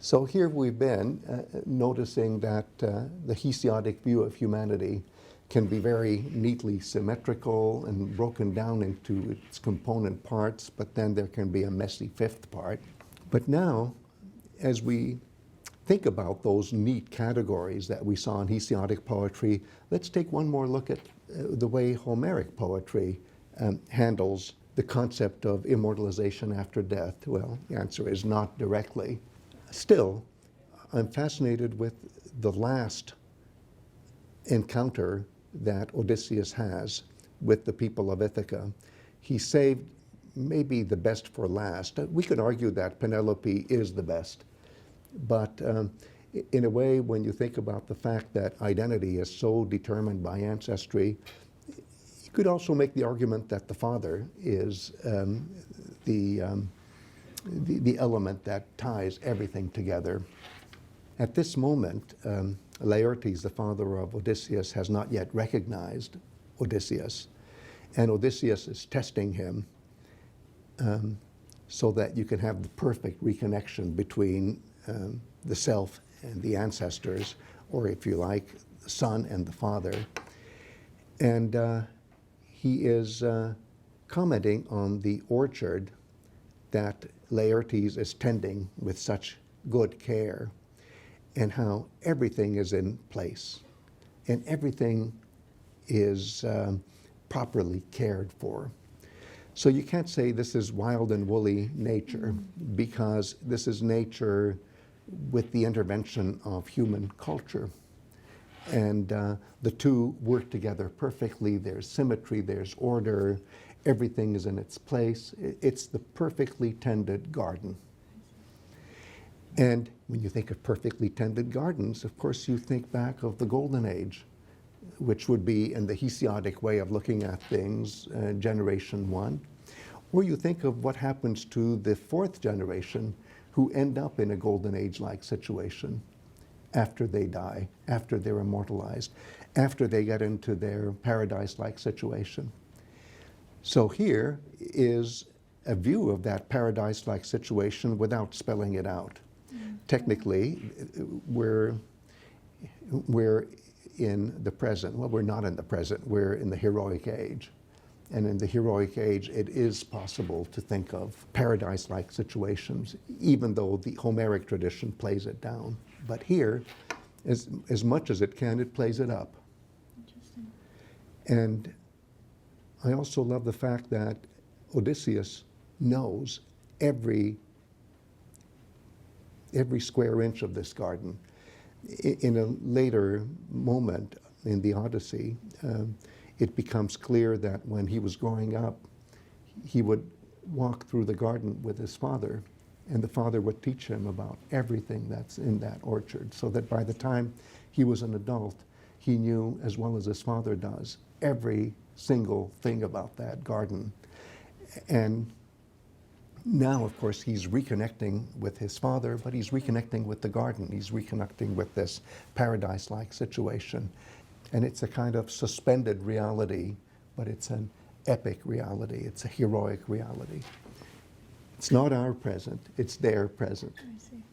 So here we've been noticing that the Hesiodic view of humanity can be very neatly symmetrical and broken down into its component parts, but then there can be a messy fifth part. But now, as we think about those neat categories that we saw in Hesiodic poetry, let's take one more look at the way Homeric poetry handles the concept of immortalization after death. Well, the answer is not directly. Still, I'm fascinated with the last encounter that Odysseus has with the people of Ithaca. He saved maybe the best for last. We could argue that Penelope is the best, but in a way, when you think about the fact that identity is so determined by ancestry, you could also make the argument that the father is the element that ties everything together. At this moment, Laertes, the father of Odysseus, has not yet recognized Odysseus, and Odysseus is testing him so that you can have the perfect reconnection between the self and the ancestors, or if you like, the son and the father. And he is commenting on the orchard that Laertes is tending with such good care, and how everything is in place and everything is properly cared for. So you can't say this is wild and woolly nature, because this is nature with the intervention of human culture. And the two work together perfectly. There's symmetry, there's order, everything is in its place. It's the perfectly tended garden. And when you think of perfectly tended gardens, of course you think back of the Golden Age, which would be, in the Hesiodic way of looking at things, generation one. Or you think of what happens to the fourth generation who end up in a Golden Age-like situation after they die, after they're immortalized, after they get into their paradise-like situation. So here is a view of that paradise-like situation without spelling it out. Technically, we're in the present. Well, we're not in the present, we're in the heroic age. And in the heroic age, it is possible to think of paradise-like situations, even though the Homeric tradition plays it down. But here, as much as it can, it plays it up. Interesting. And I also love the fact that Odysseus knows every square inch of this garden. In a later moment in the Odyssey, it becomes clear that when he was growing up, he would walk through the garden with his father, and the father would teach him about everything that's in that orchard, so that by the time he was an adult, he knew, as well as his father does, every single thing about that garden. And now, of course, he's reconnecting with his father, but he's reconnecting with the garden. He's reconnecting with this paradise-like situation. And it's a kind of suspended reality, but it's an epic reality. It's a heroic reality. It's not our present, it's their present. I see.